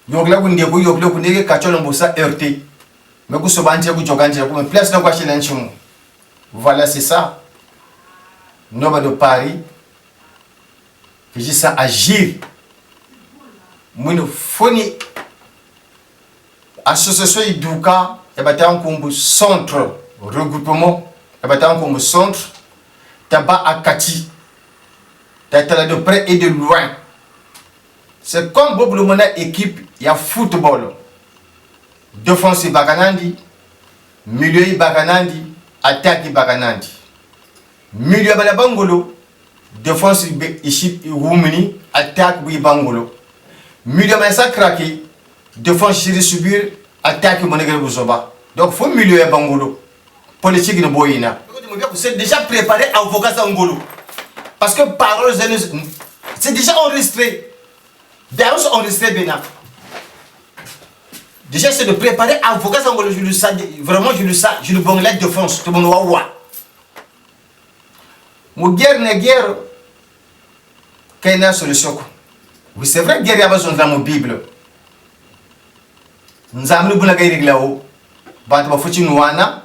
Yogla kunde ku yogla kunde kacholo mbosa RT. Mais ku sobanje ku joganje ku place na kwa chilanchimu. Voilà, c'est ça. Nombre de Paris. Que j'ai ça agir. Mon foni association iduka yabata nkumbu centre regroupement yabata nkumbu centre taba akati. T'as de près et de loin. C'est comme Bob Lumona équipe, il y a football. Défense baganandi, milieu baganandi, attaque baganandi. Milieu balabangolo, défense ici Roumini, attaque bangolo. Milieu massa craqué, défense chez subir, attaque monégre bozoba. Donc faut milieu bangolo. Politique de boyina. C'est déjà préparé à avocat angolo. Parce que parole c'est déjà enregistré. D'ailleurs, c'est enregistré bien. Déjà, c'est de préparer avocat angolo. Je le sais, vraiment, je le sais. Je le bon la défense. Tout le monde voit. Mon guerre n'est guerre. Quelle est la solution? Oui, c'est vrai, guerre, il y a besoin de la Bible. Nous avons une guerre là-haut. Quand on fait une ouana,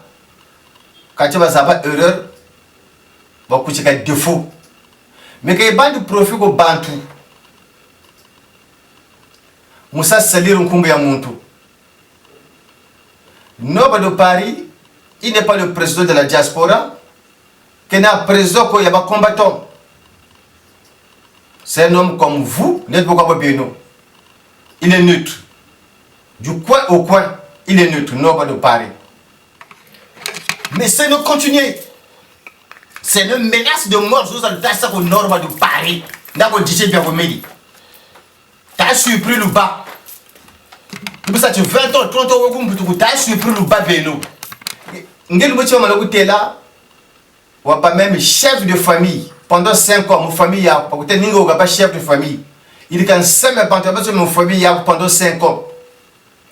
quand tu vas avoir erreur, beaucoup de défauts. Mais quand il y a des profits au Bantu, Moussa salir un kumbi à Montou. Noble de Paris, il n'est pas le président de la diaspora, qu'il n'a président qu'il y a des combattants. C'est un homme comme vous, n'êtes pas bien. Il est neutre. Du coin au coin, il est neutre, Noble de Paris. Mais c'est de continuer. C'est une menace de mort sur le tas au nord de Paris. D'abord, DJ Biagomedi. T'as surpris le bas. Ça, tu 20 ans, 30 ans, t'as surpris le bas, Beno. Ngel Mouti Malagouté là, ou pas même chef de famille. Pendant 5 ans, mon famille a pas Ningo pas chef de famille. Il est quand même pas mon famille pendant 5 ans.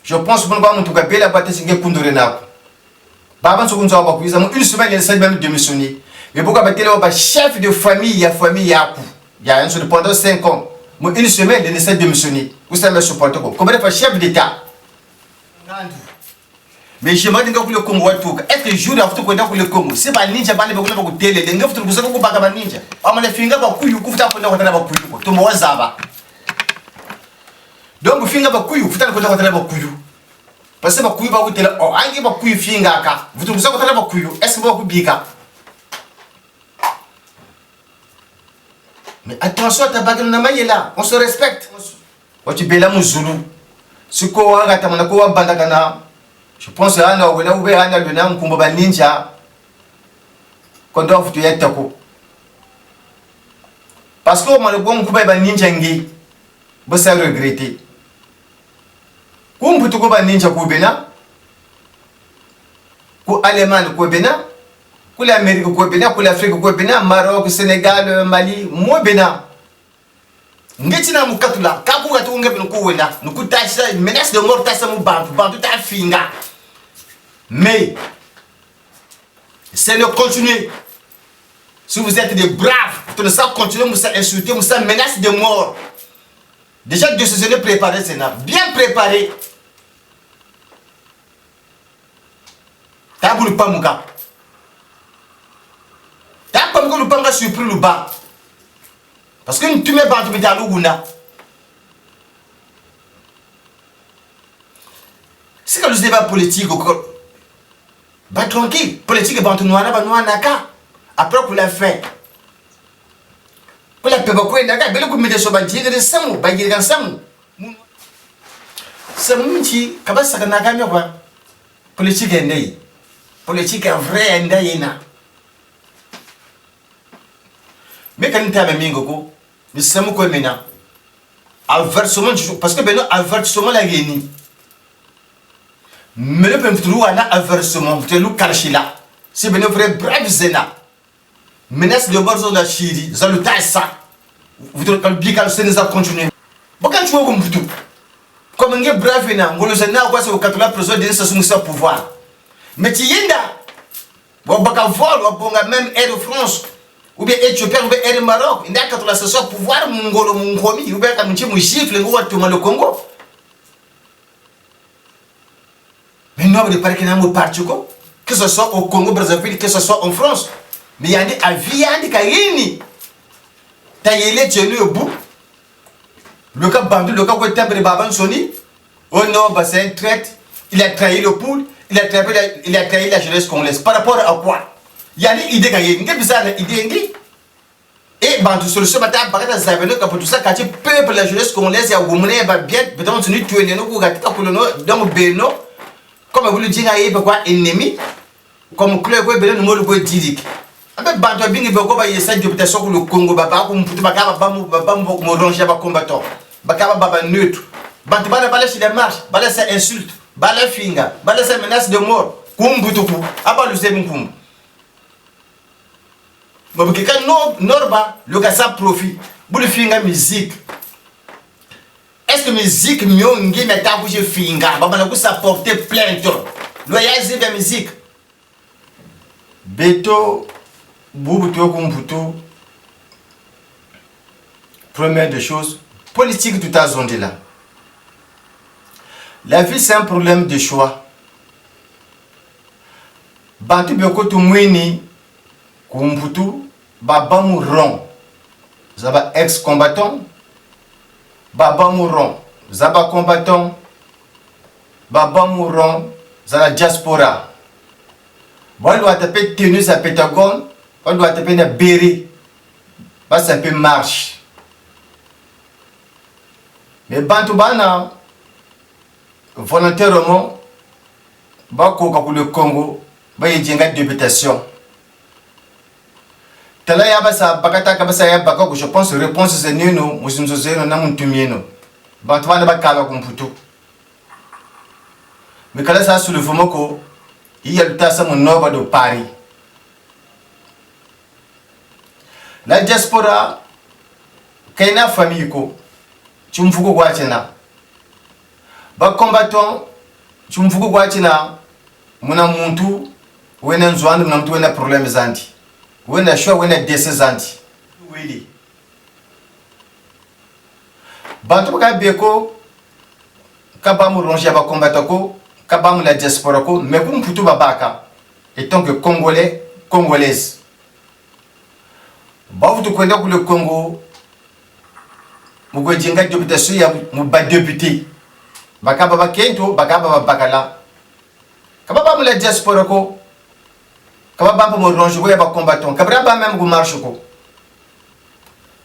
Je pense que mon tout cas, la bataille, c'est un Kundorena. Baban Sokunzo a pas une semaine, il essaie même de démissionner. Mais pourquoi pas chef de famille, il y a un seul pendant 5 ans. Une semaine, il essaie de démissionner. Vous savez, je supporte quoi. Comment faire chef d'État? Mais je me dis que le Congo est-ce que je joue dans le Congo? C'est pas ninja, pas les beaucoup de télé, les neufs, vous savez pas ninja. On m'a fait un coup, you could have put out to Moazaba. Donc, vous finissez par couille, vous avez un couille. Parce que vous avez un couille, oh, I give a couille finger. Vous avez un couille, est-ce que vous avez un mais attention à ta bague de là, on se respecte. Tu bela Mouzoulou. Ce qu'on a à Bandagana, je pense à un ou le nom Kumba Ninja. Qu'on doit vous tuer Tako. Parce qu'on m'a le bon Kuba Ninja Ngi, vous savez regretter. Kumbu Tukuba Ninja Kubena, Kou Allemagne Kubena. Pour l'Amérique, pour l'Afrique, Maroc, Sénégal, Mali, moi Bénin. Ngetina mukatula, kaku gatu unge binukuwela, nukutaisa menace de mort taisa mubantu, bantu ta finga. Mais c'est de continuer. Si vous êtes des braves, vous ne savez continuer, vous insulter, vous menace de mort. Déjà de se préparer, c'est bien préparé. T'as voulu pas mouka. T'as pas voulu pas surpris le bas. Parce que tu mets bantu mais t'as l'ouguna. C'est que le débat politique, bah tranquille, politique bantu noana, bah noana naka. Après pour la fin. Pour la paix, bah quoi, naka, belle coup de mettre sur bantu, de samu, bah il y a samu. Samu ti, kabas ça naka mieux quoi. Politique est né. Politique est vrai est né na. Mais quand tu as mis Ngoko, nous sommes quoi maintenant? Avertissement, parce que ben avertissement la gagné. Mais le peuple trouve un avertissement, tu le caches là. C'est ben vrai brave zena. Menace de mort sur la Chiri, ça le taille ça. Vous devez le bien calmer, ça continue. Bon quand tu vois comme tout, comme un gars brave na, on le sait na quoi c'est au 80 président de sa pouvoir. Mais tu y es là. Bon baka vol, bon même Air France. Ou bien Éthiopie, ou bien Air Maroc, il y a quand on a ce pouvoir, Mongolo, Mongomi, ou bien quand on gifle, on va le Congo. nombre de Paris qui n'ont pas parti, que ce soit au Congo, Brazzaville, que ce soit en France. Mais il y a des avis, des caïni. Taïlé, tu es au bout. Le cas Bandou, le cas où tu es Baban Soni. Oh non, bah c'est un traître. Il a trahi le poule. Il a trahi la jeunesse congolaise. Par rapport à quoi? Il y a des idées caïni. Qu'est-ce que c'est idée? Et Bandou, sur ce matin, par exemple, ça veut dire que tout ça, quand tu peuple la jeunesse congolaise, il y a Goumouné, bien, peut-être tu es né, dans le Bénin, comme vous le dites, il y a quoi ennemi, comme Claude, il y a le mot Didik. Avec Bandou, il y a une députation pour le Congo, il y a un ranger combattant, il y a un neutre. Bandou, il y a des marches, il y a des insultes, il y a des fingers, il y a des menaces de mort. Kumbutuku, aba lusemi kumbu. Mais quand Norba, le cas ça profit, pour le finga musique. Est-ce que musique mieux ngi meta bouger finga, baba na ça porter plainte. Loyal de musique. Beto Boubouto Kumbuto. Première des choses, politique tout à zone là. La vie c'est un problème de choix. Bantu beko tu mwini Kumbutu Baba Mouron, Zaba ex-combattant, Baba Mouron, Zaba combattant, Baba Mouron, Zaba diaspora. Bon, on doit taper tenue à Pentagone, on doit taper na Béry, bah c'est un peu marche. Mais Bantoubana, volontairement, bah pour le Congo, bah il y a une députation. Je pense que la réponse c'est non, nous sommes mais quand ça sur le Fomoko, il y a le tas mon nord de Paris. La diaspora, quand il y a une famille, tu me fous quoi tena. Ba combattant, tu me fous quoi tena. Mon amuntu, ou un zouan, mon amuntu, un problème zanti. When a show when a décessanti. Oui. Bantu ka beko kabamu ronja ba combatako kabamu la diaspora ko mais comme putu babaka étant que congolais congolaise. Ba vous kwenda ku le Congo mu go jinga députation ya mu ba député bakaba ba kento bakaba bakala kabamu la diaspora ko Kababa pour me ranger, vous avez combattant. Kababa même vous marchez quoi.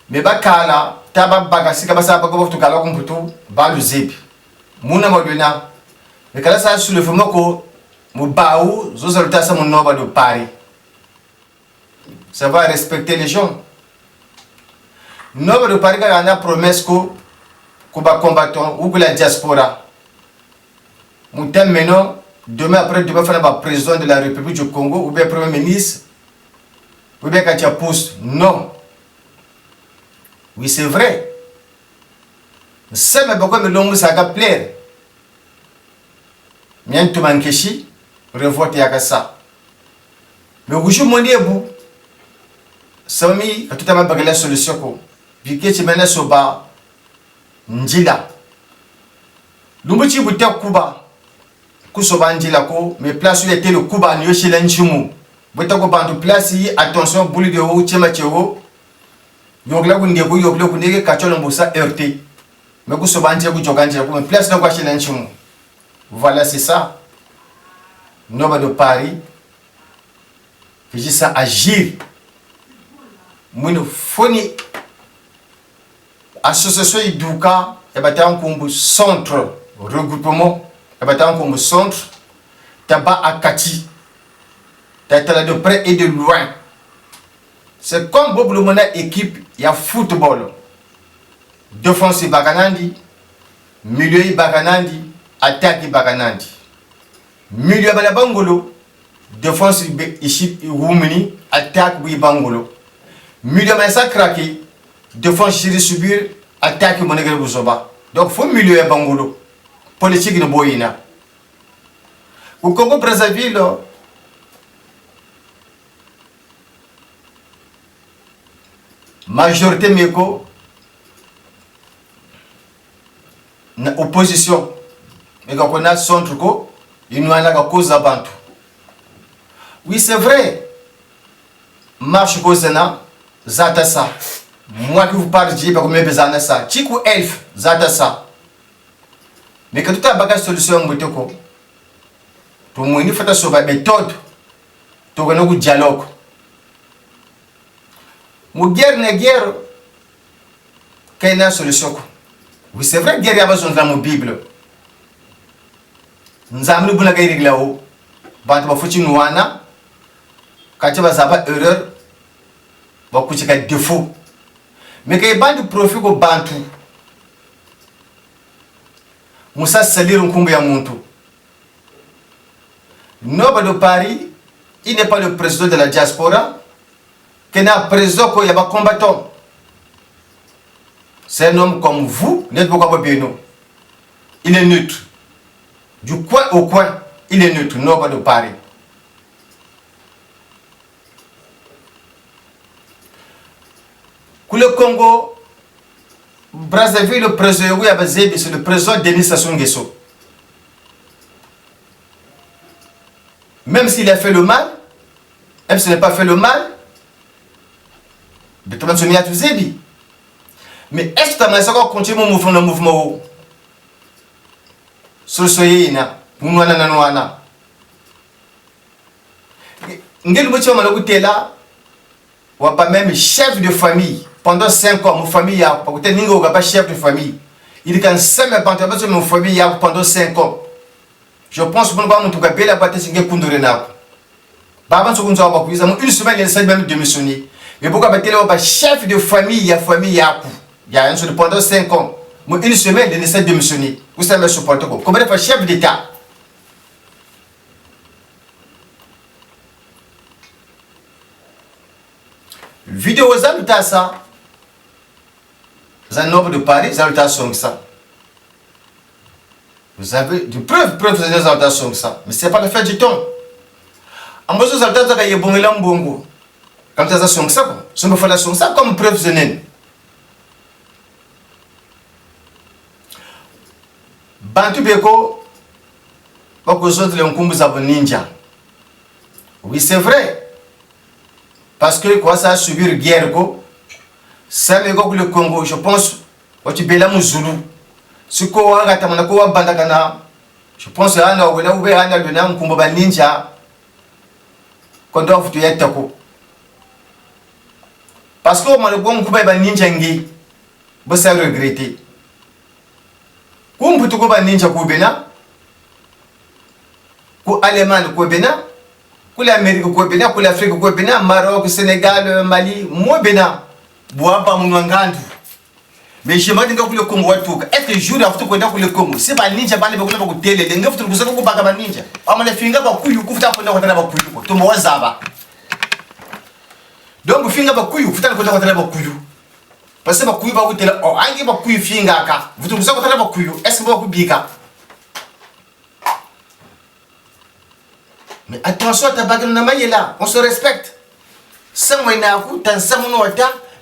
Mais bakala, taba bagasi kabasa bagobo tu kala comme puto, balu zip. Muna modena. Mais kala ça sur le fond ko, mu baou, zo salta ça mon noba de Paris. Ça va respecter les gens. Noba de Paris quand on a promesse ko ba combattant ou que la diaspora. Mu thème maintenant. Demain après, demain, faire le président de la République du Congo ou bien premier ministre ou bien quand tu as poste. Non. Oui, c'est vrai. C'est mais pourquoi me l'homme ça va plaire. Mien tout manquechi, revote à ça. Mais aujourd'hui, mon Dieu, ça m'a mis à tout à l'heure la solution. Puis que tu mènes sur bas, Ndila. L'umbuchi bouté Kuba. Kusobandi lako, mais place où était le Kuba Nyo chez l'Enchimu. Botako bandu place yi, attention, bouli de haut, tchema tchewo. Yogla kundego, yogla kundege, kacholo mbosa RT. Mais Kusobandi lako, jogandi lako, mais place là chez l'Enchimu. Voilà, c'est ça. Nombre de Paris. Que j'ai ça agir. Mouino foni. Association Idouka, et bataille en centre, regroupement. Comme centre, tabac à Kati, t'as de près et de loin. C'est comme Bob le Mona équipe, il y a football. Défense Baganandi, milieu Baganandi, attaque Baganandi. Milieu Balabangolo, défense ici Roumini, attaque Bangolo. Milieu Massa Kraki, défense Chiri Subir, attaque Monegre Bouzoba. Donc, il faut milieu Bangolo. Politique de Boïna. Au Congo Brazzaville, majorité méco, opposition. Mais quand on a centre, il nous a la cause à Bantu. Oui, c'est vrai. Marche Kozena, Zatasa. Moi qui vous parle, je vais me besoin de ça. Chiku elf, Zatasa. Mais quand tu as bagage solution, Moutoko, pour moi, il faut que tu aies une méthode. Tu as un dialogue. Mon guerre n'est guerre. Quelle est la solution? Oui, c'est vrai que guerre, il y a besoin de la Bible. Nous avons une bonne guerre là-haut. Bantu ba fuchi nuana. Quand tu vas avoir erreur, ba kuchi ka défaut. Mais quand il y a du profit au Bantu, Moussa salir un kumbi à Muntu. Noble de Paris, il n'est pas le président de la diaspora. Qu'il n'a président qu'il y a un combattant. C'est un homme comme vous, n'êtes pas bien nous. Il est neutre. Du coin au coin, il est neutre. Noble de Paris. Pour le Congo, Brazzaville, le président, c'est le président Denis Sassou Nguesso. Même s'il a fait le mal, même s'il n'a pas fait le mal, mais est-ce que tu as continué mon mouvement? Sur ce yéna, Mouana. Ngel Moutia Malagutela, ou pas même chef de famille. Pendant 5 ans, mon famille a pas chef de famille. Il est en 5 ans, mon famille a pendant 5 ans. Je pense que mon bébé la bataille c'est Kundorena. Baban Sokunzo a une semaine, il essaie même de démissionner. Mais pourquoi battre chef de famille, il y a un seul pendant 5 ans. Une semaine, il essaie de démissionner. Vous savez, je supporte quoi? Comment faire chef d'État? Vidéo aux habitats ça. Vous avez un nombre de Paris, vous avez ça. Vous avez de preuves, vous avez des habitations comme ça. Mais ce n'est pas le fait du temps. En plus, vous avez des bon élan bongo. Comme ça, c'est ça. Je me fais la ça comme preuve de naine. Bantu Beko, pas que les autres les ont ninja. Oui, c'est vrai. Parce que quoi, ça a subi une guerre. Ça, le Congo, je pense, que tu es Zulu. Si tu as je pense que tu as un ninja. Quand tu es parce que tu as un ninja, tu vas regretter. Quand tu as un ninja, tu as Allemagne, tu as l'Amérique, tu as l'Afrique, tu as Maroc, Sénégal, Mali, moi, mais je me dis que le Congo est-ce que je joue dans le Congo? C'est pas ninja, pas le télé, les neuf trucs, vous pas ninja. On me les finger pour couille, vous faites pour couille, tout le monde zaba. Donc, vous finger pour couille, vous faites pour couille. Parce que vous couille, vous télé, oh, aïe, vous couille, finger, vous trouvez ça pour couille, est-ce que vous bika? Mais attention, ta bague n'a là, on se respecte. Ça, moi, n'a pas tant ça, mon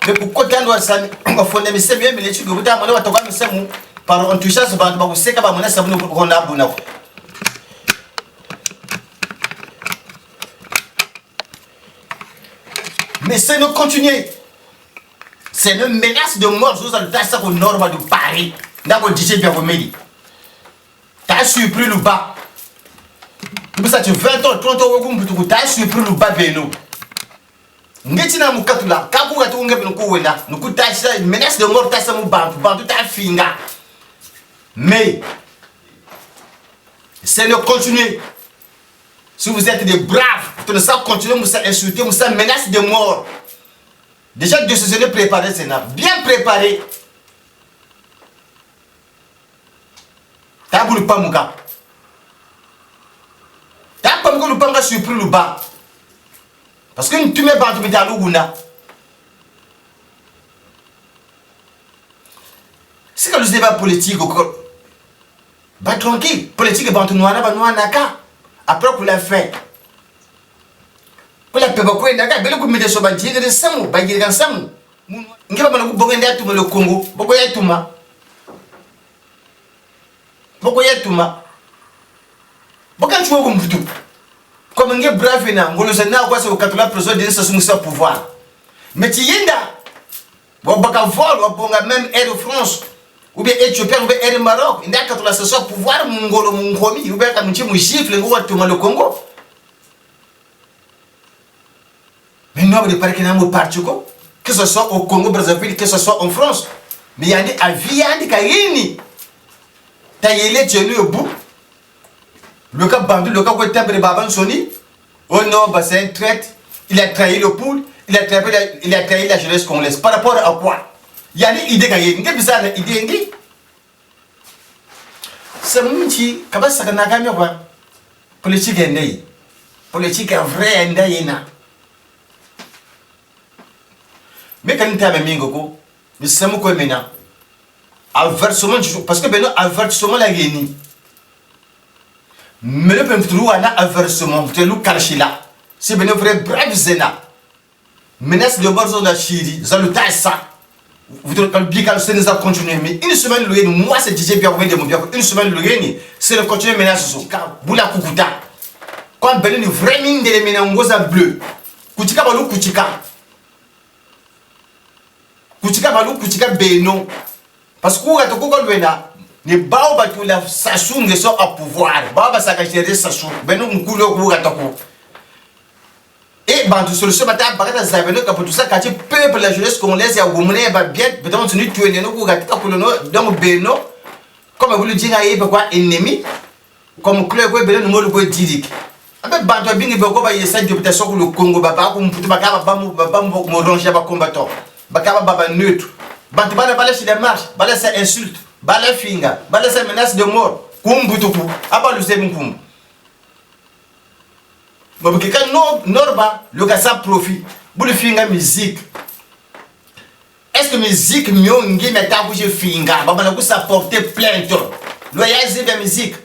mais pour côté on va fonder mais c'est mieux mais les trucs que vous avez on va toquer mais c'est bon par on touche ça va vous c'est pas mon ça vous on a bon mais c'est nous continuer c'est une menace de mort sur le tas au nord de Paris là vous dites bien vous m'aider t'as surpris le bas pour ça tu 20 ans 30 ans vous t'as surpris le bas Beno. Ngetina mukatula kabu gatu ngebe nukuwela nukutasha menace de mort tasa mu bantu ta finga mais c'est le continuer si vous êtes des braves vous ne savez continuer vous insulter vous menace de mort déjà de se préparer c'est bien préparé tabulu pamuka tapamuka lu panga surpris lu bas. Parce que tu mets pas à l'Ouguna. C'est que le débat politique, bah tranquille, politique est bantu noana, bah noana ka. Après pour la fin. Pour la paix, bah quoi, naka, belle coup de sur bah dire de samu, bah dire de samu. N'gé pas nous bonner à tout le Congo, pourquoi y a tout ma? Pourquoi y a tout ma? Pourquoi quand tu vois comme tout comme un brave na ngolo se na quoi c'est au 80 personnes de ce pouvoir mais tu yenda bon baka vol bon même Air France ou bien Éthiopie ou bien Air Maroc il y a 80 pouvoir ngolo ngomi ou bien comme tu mu chiffre ngo watu le Congo mais non de parler que na mo partuko que ce soit au Congo Brazzaville que ce soit en France mais il y a des avions des kaini tayele tenu au bout le cas bandu le cas Ouettembre Baban Soni oh non bah c'est un traître il a trahi le poule il a trahi la jeunesse congolaise par rapport à quoi il y a des idées kaini qu'est-ce que ça les idées ngi c'est mouti kabasa kana kamyo quoi politique ndai politique vrai ndai na mais quand tu as mis ngoko mais c'est mon quoi maintenant avertissement parce que ben avertissement la gagné mais le peuple trou ana avertissement tu le caché là c'est ben vrai brave zena menace de borzo da chiri za le taissa vous devez le bical c'est nous a continuer mais une semaine le moi c'est DJ bien de mon bien une semaine le gagné c'est le continuer menace so car bula kukuta quand ben une vraie mine de les menangoza bleu kutika balu kutika balu kutika beno parce que quand on a là les baobas qui la sassoum de son à pouvoir baobas ça cache sassoum beno mkulo ku gatako et bah tout solution matin barata zabeno ka pour tout ça quand peuple la jeunesse congolaise ya gomune ba bien peut-être tu tu ne ku gataka pour no donc beno comme vous le dites à quoi ennemi comme club ko beno mo le ko didik avec banto bingi be ko ba yesa de peut-être sur le Congo ba ko mputu ba ka ba mo ranger ba combattant ba ka ba neutre bantu bana bala chez les marches bala c'est insulte bala finga bala c'est menace de mort kumbutuku aba lu sebi kum bo ke kan norba le ka sa profit bu le finga musique est-ce que musique miongi meta ku je finga ba bana ku sa porter plainte lo ya zibe musique